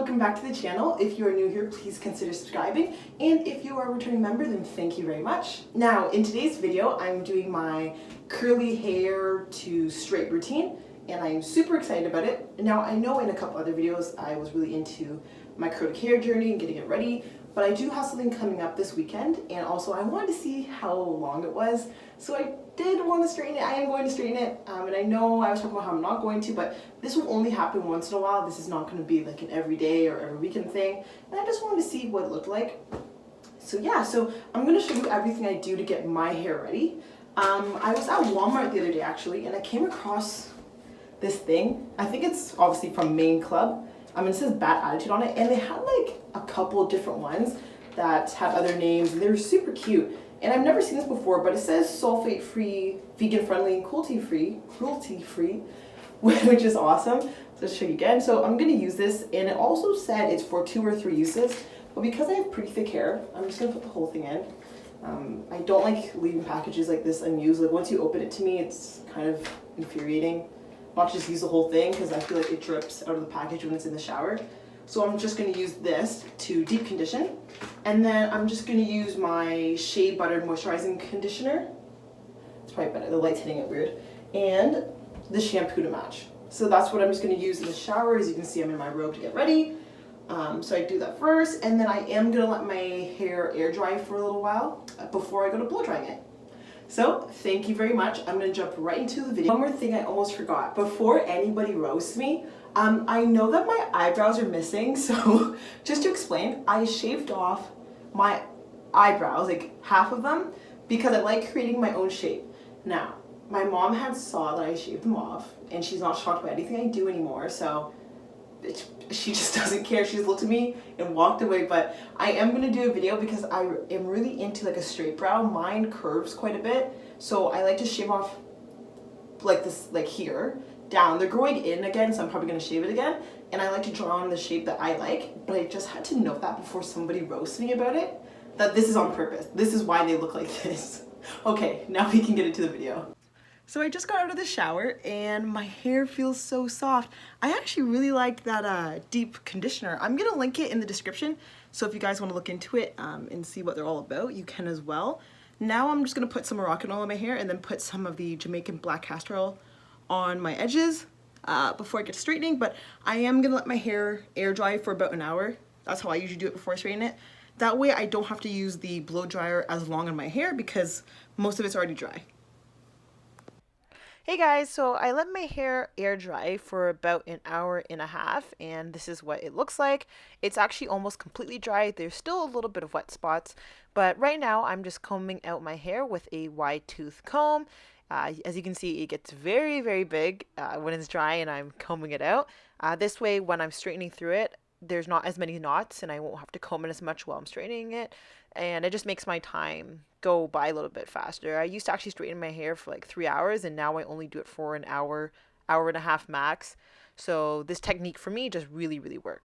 welcome back to the channel. If you are new here, please consider subscribing. And if you are a returning member, then thank you very much. Now, in today's video, I'm doing my curly hair to straight routine, and I'm super excited about it. Now, I know in a couple other videos, I was really into my curly hair journey and getting it ready, but I do have something coming up this weekend, and also I wanted to see how long it was. So I did want to straighten it. I am going to straighten it, and I know I was talking about how I'm not going to, but this will only happen once in a while. This is not going to be like an everyday or every weekend thing, and I just wanted to see what it looked like. So yeah, so I'm going to show you everything I do to get my hair ready. I was at Walmart the other day actually, and I came across this thing. I think it's obviously from Main Club. It says Bad Attitude on it, and they had like a couple of different ones that have other names, and they're super cute. And I've never seen this before, but it says sulfate-free, vegan-friendly, and cruelty-free, which is awesome. So let's show you again. So I'm going to use this, and it also said it's for 2 or 3 uses, but because I have pretty thick hair, I'm just going to put the whole thing in. I don't like leaving packages like this unused. Like once you open it to me, it's kind of infuriating. Not just use the whole thing because I feel like it drips out of the package when it's in the shower. So I'm just going to use this to deep condition, and then I'm just going to use my Shea Butter Moisturizing Conditioner. It's probably better, the light's hitting it weird, and the shampoo to match. So that's what I'm just going to use in the shower. As you can see, I'm in my robe to get ready. So I do that first, and then I am going to let my hair air dry for a little while before I go to blow drying it. So thank you very much. I'm going to jump right into the video. One more thing I almost forgot. Before anybody roasts me, I know that my eyebrows are missing. So just to explain, I shaved off my eyebrows, like half of them, because I like creating my own shape. Now, my mom had saw that I shaved them off, and she's not shocked by anything I do anymore. So she just doesn't care. She just looked at me and walked away. But I am going to do a video because I am really into like a straight brow. Mine curves quite a bit, so I like to shave off like this, like here down. They're growing in again, so I'm probably going to shave it again, and I like to draw on the shape that I like. But I just had to note that before somebody roasts me about it, that this is on purpose. This is why they look like this. Okay, now we can get into the video. So I just got out of the shower and my hair feels so soft. I actually really like that deep conditioner. I'm gonna link it in the description, so if you guys want to look into it and see what they're all about, you can as well. Now I'm just gonna put some Moroccan oil in my hair and then put some of the Jamaican black castor oil on my edges before I get to straightening, but I am gonna let my hair air dry for about an hour. That's how I usually do it before I straighten it. That way I don't have to use the blow dryer as long on my hair because most of it's already dry. Hey guys, so I let my hair air dry for about an hour and a half, and this is what it looks like. It's actually almost completely dry. There's still a little bit of wet spots, but right now I'm just combing out my hair with a wide tooth comb. As you can see, it gets very, very big when it's dry and I'm combing it out. This way, when I'm straightening through it, there's not as many knots and I won't have to comb it as much while I'm straightening it, and it just makes my time go by a little bit faster. I used to actually straighten my hair for like 3 hours, and now I only do it for an hour, hour and a half max. So this technique for me just really, really works.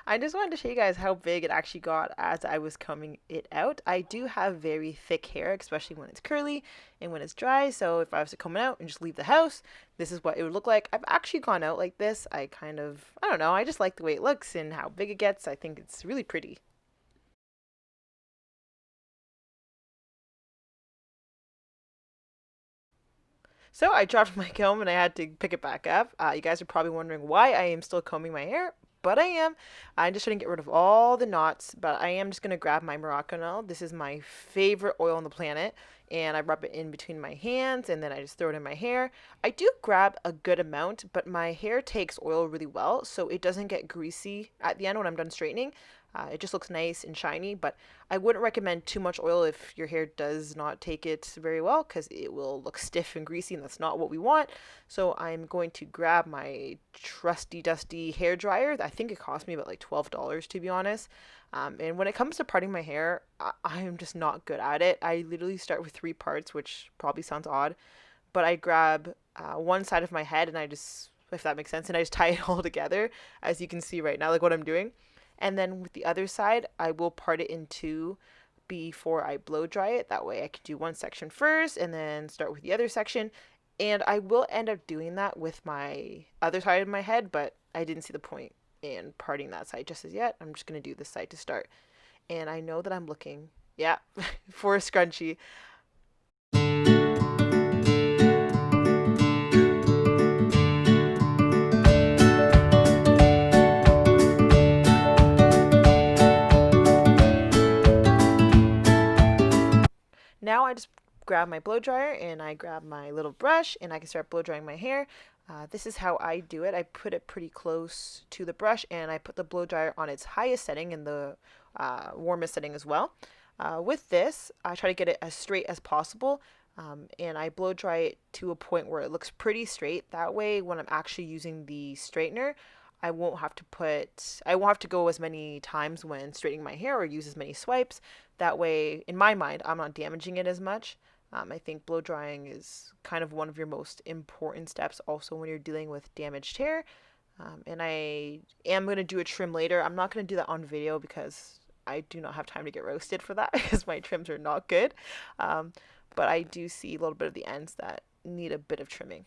I just wanted to show you guys how big it actually got as I was combing it out. I do have very thick hair, especially when it's curly and when it's dry. So if I was to comb it out and just leave the house, this is what it would look like. I've actually gone out like this. I don't know, I just like the way it looks and how big it gets. I think it's really pretty. So I dropped my comb and I had to pick it back up. You guys are probably wondering why I am still combing my hair, but I am. I'm just trying to get rid of all the knots, but I am just going to grab my Moroccan oil. This is my favorite oil on the planet, and I rub it in between my hands, and then I just throw it in my hair. I do grab a good amount, but my hair takes oil really well, so it doesn't get greasy at the end when I'm done straightening. It just looks nice and shiny, but I wouldn't recommend too much oil if your hair does not take it very well, because it will look stiff and greasy, and that's not what we want. So I'm going to grab my trusty dusty hair dryer. I think it cost me about like $12, to be honest. And when it comes to parting my hair, I'm just not good at it. I literally start with 3 parts, which probably sounds odd, but I grab one side of my head and I just, if that makes sense, and I just tie it all together, as you can see right now, like what I'm doing. And then with the other side, I will part it in 2 before I blow dry it. That way I can do one section first and then start with the other section. And I will end up doing that with my other side of my head, but I didn't see the point and parting that side just as yet. I'm just going to do this side to start. And I know that I'm looking, yeah, for a scrunchie. Now I just grab my blow dryer and I grab my little brush and I can start blow drying my hair. This is how I do it. I put it pretty close to the brush and I put the blow dryer on its highest setting and the warmest setting as well. With this, I try to get it as straight as possible, and I blow dry it to a point where it looks pretty straight. That way, when I'm actually using the straightener, I won't have to go as many times when straightening my hair or use as many swipes. That way, in my mind, I'm not damaging it as much. I think blow drying is kind of one of your most important steps also when you're dealing with damaged hair. And I am going to do a trim later. I'm not going to do that on video because I do not have time to get roasted for that because my trims are not good. But I do see a little bit of the ends that need a bit of trimming.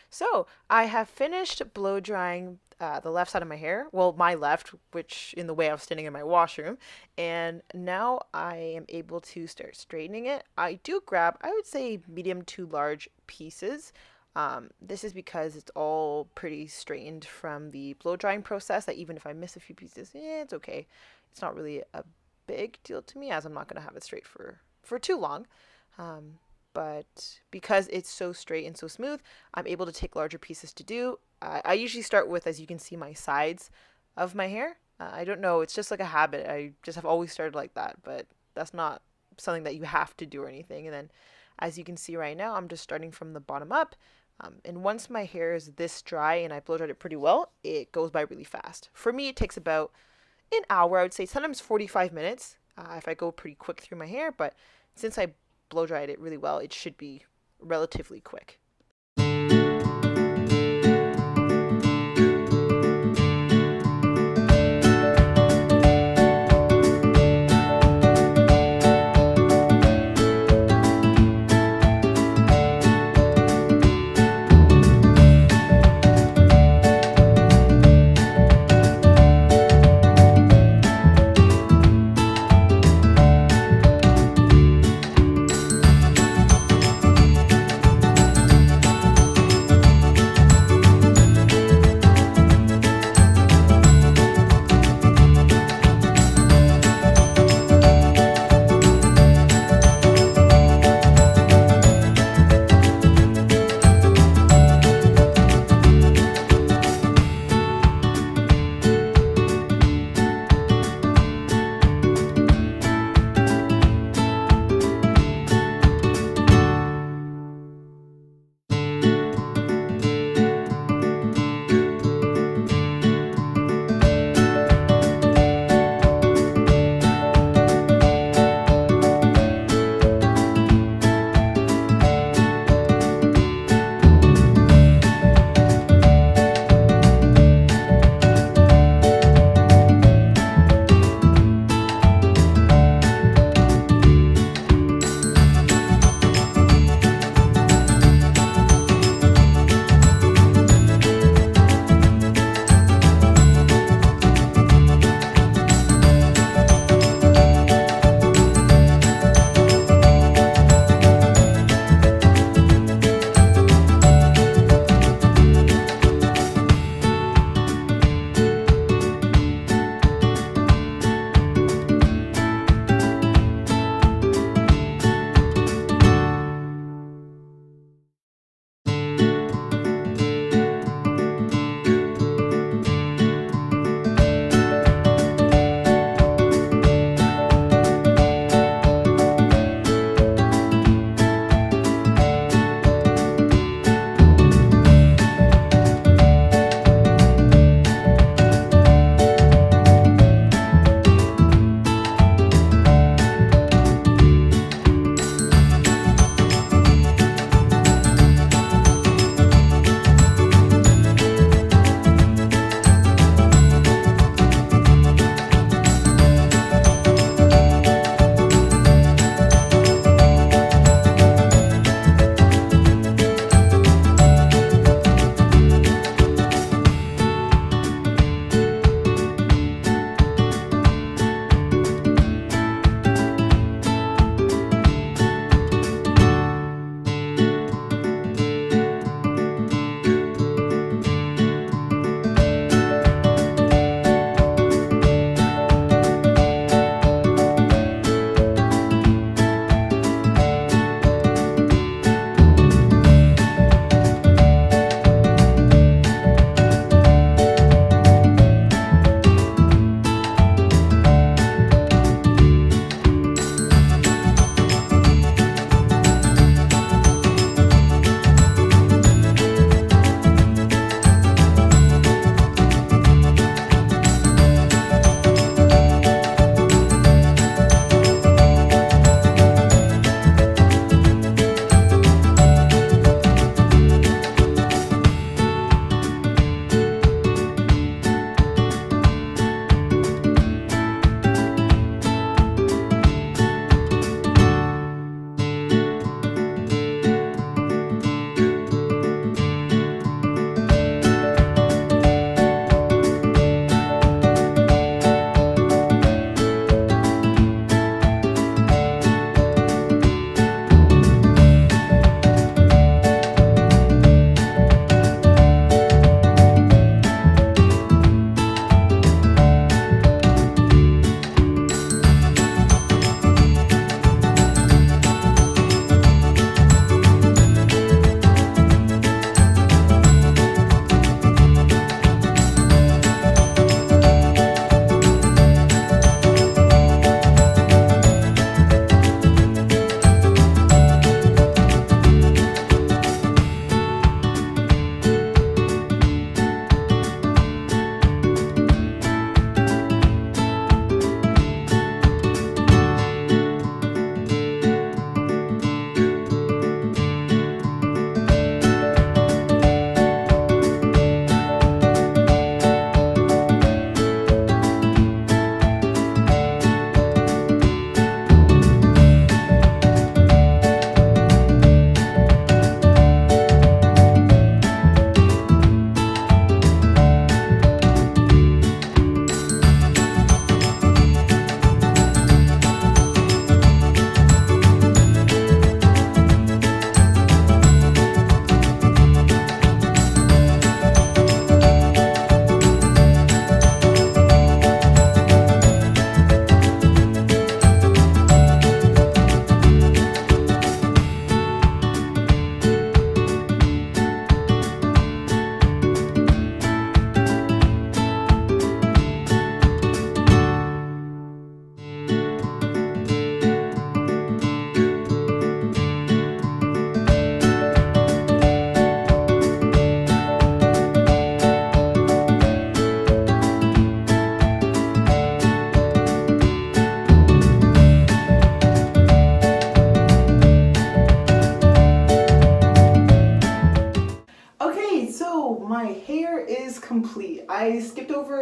So I have finished blow drying the left side of my hair. Well, my left, which in the way I was standing in my washroom. And now I am able to start straightening it. I do grab, I would say, medium to large pieces. This is because it's all pretty straightened from the blow drying process, that even if I miss a few pieces, it's okay. It's not really a big deal to me, as I'm not going to have it straight for too long. But because it's so straight and so smooth, I'm able to take larger pieces to do. I usually start with, as you can see, my sides of my hair. I don't know, it's just like a habit. I just have always started like that, but that's not something that you have to do or anything. And then, as you can see right now, I'm just starting from the bottom up. And once my hair is this dry and I blow dried it pretty well, it goes by really fast. For me, it takes about an hour, I would say, sometimes 45 minutes if I go pretty quick through my hair. But since I blow dried it really well, it should be relatively quick.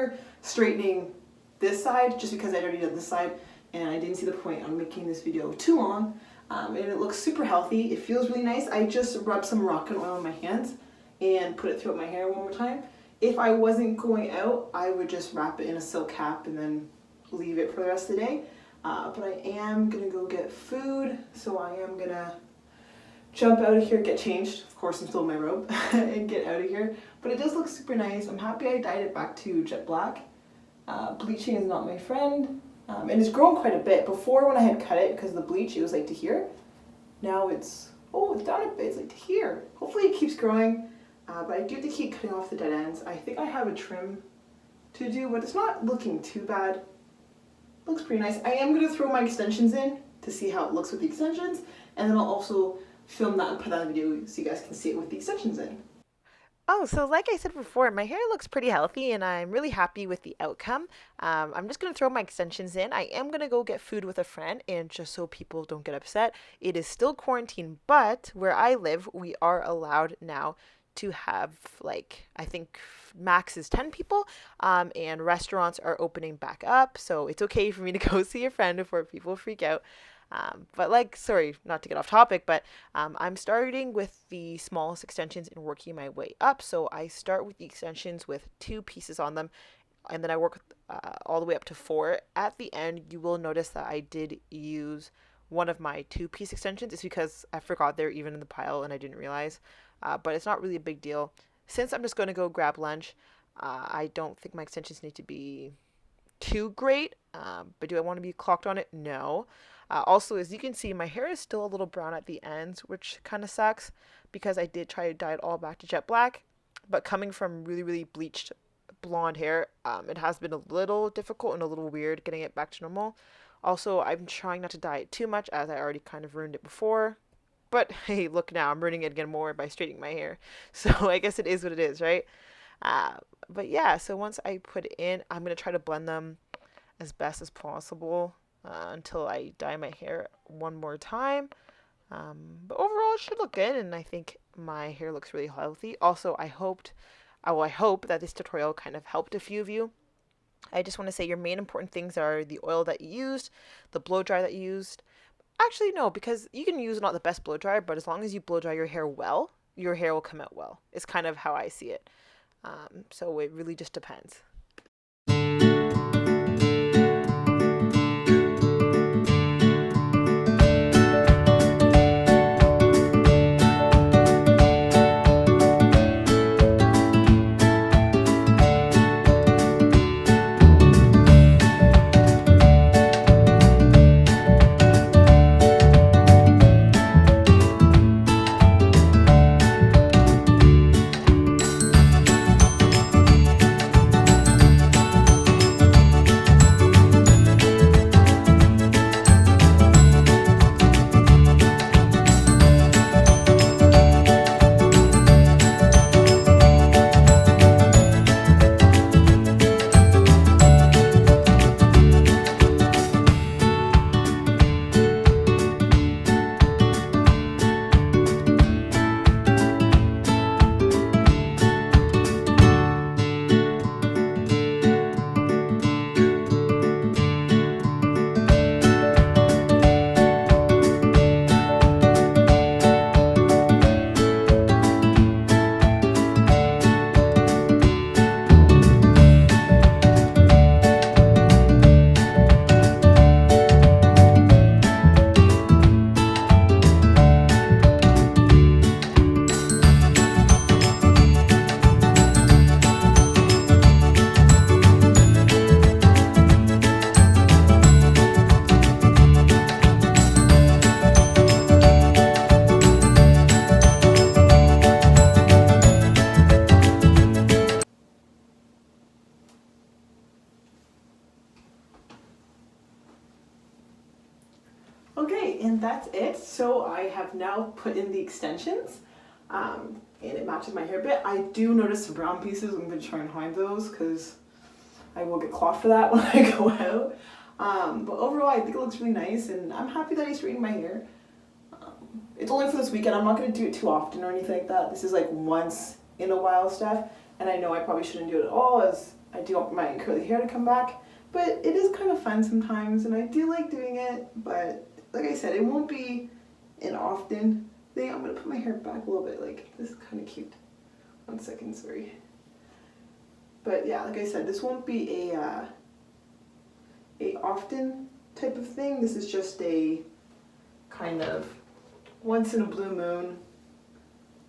consider straightening this side just because I already did this side and I didn't see the point on making this video too long. And it looks super healthy. It feels really nice. I just rubbed some Moroccan oil on my hands and put it throughout my hair one more time. If I wasn't going out, I would just wrap it in a silk cap and then leave it for the rest of the day. But I am gonna go get food, so I am gonna jump out of here, get changed. Of course, I'm still in my robe and get out of here. But it does look super nice. I'm happy I dyed it back to jet black. Bleaching is not my friend. And it's grown quite a bit. Before, when I had cut it because of the bleach, it was like to here. Now it's down a bit. It's like to here. Hopefully it keeps growing. But I do have to keep cutting off the dead ends. I think I have a trim to do, but it's not looking too bad. Looks pretty nice. I am going to throw my extensions in to see how it looks with the extensions. And then I'll also film that and put that in the video so you guys can see it with the extensions in. Oh, so like I said before, my hair looks pretty healthy and I'm really happy with the outcome. I'm just going to throw my extensions in. I am going to go get food with a friend, and just so people don't get upset, it is still quarantine, but where I live, we are allowed now to have, like, I think max is 10 people, and restaurants are opening back up, so it's okay for me to go see a friend before people freak out. But like, sorry, not to get off topic, but I'm starting with the smallest extensions and working my way up. So I start with the extensions with 2 pieces on them, and then I work all the way up to 4. At the end, you will notice that I did use one of my 2-piece extensions. It's because I forgot they're even in the pile and I didn't realize. But it's not really a big deal. Since I'm just going to go grab lunch, I don't think my extensions need to be too great. But do I want to be clocked on it? No. Also, as you can see, my hair is still a little brown at the ends, which kind of sucks because I did try to dye it all back to jet black. But coming from really, really bleached blonde hair, it has been a little difficult and a little weird getting it back to normal. Also, I'm trying not to dye it too much as I already kind of ruined it before. But hey, look now, I'm ruining it again more by straightening my hair. So I guess it is what it is, right? But yeah, so once I put it in, I'm going to try to blend them as best as possible. Until I dye my hair one more time. But overall it should look good, and I think my hair looks really healthy. Also, I hope that this tutorial kind of helped a few of you. I just want to say your main important things are the oil that you used, the blow dryer that you used. Actually, no, because you can use not the best blow dryer, but as long as you blow dry your hair well, your hair will come out well. It's kind of how I see it. So it really just depends. Okay, and that's it. So I have now put in the extensions, and it matches my hair a bit. I do notice some brown pieces. I'm going to try and hide those because I will get clocked for that when I go out. But overall, I think it looks really nice, and I'm happy that I straightened my hair. It's only for this weekend. I'm not going to do it too often or anything like that. This is like once in a while stuff, and I know I probably shouldn't do it at all, as I do want my curly hair to come back, but it is kind of fun sometimes, and I do like doing it, but like I said, it won't be an often thing. I'm gonna put my hair back a little bit, like this is kind of cute. 1 second, sorry. But yeah, like I said, this won't be a often type of thing. This is just a kind of once in a blue moon.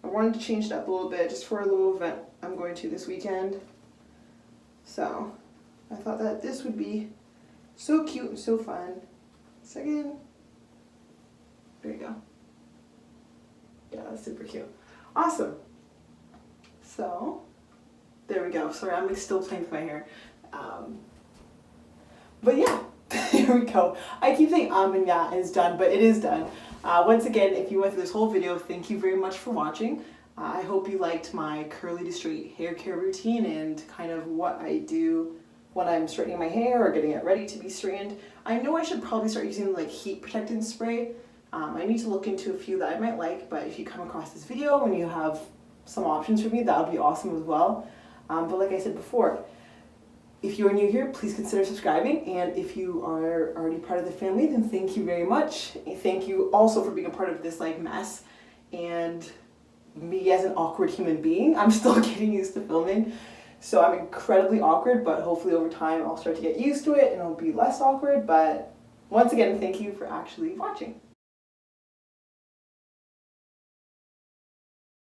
I wanted to change it up a little bit just for a little event I'm going to this weekend. So I thought that this would be so cute and so fun. Second. There you go. Yeah, that's super cute. Awesome. So, there we go. Sorry, I'm like still playing with my hair. But yeah, there we go. I keep saying and yeah, it's done, but it is done. Once again, if you went through this whole video, thank you very much for watching. I hope you liked my curly to straight hair care routine and kind of what I do when I'm straightening my hair or getting it ready to be straightened. I know I should probably start using like heat protectant spray. I need to look into a few that I might like, but if you come across this video and you have some options for me, that would be awesome as well. But like I said before, if you are new here, please consider subscribing, and if you are already part of the family, then thank you very much. Thank you also for being a part of this like mess, and me as an awkward human being. I'm still getting used to filming, so I'm incredibly awkward, but hopefully over time I'll start to get used to it and it'll be less awkward. But once again, thank you for actually watching.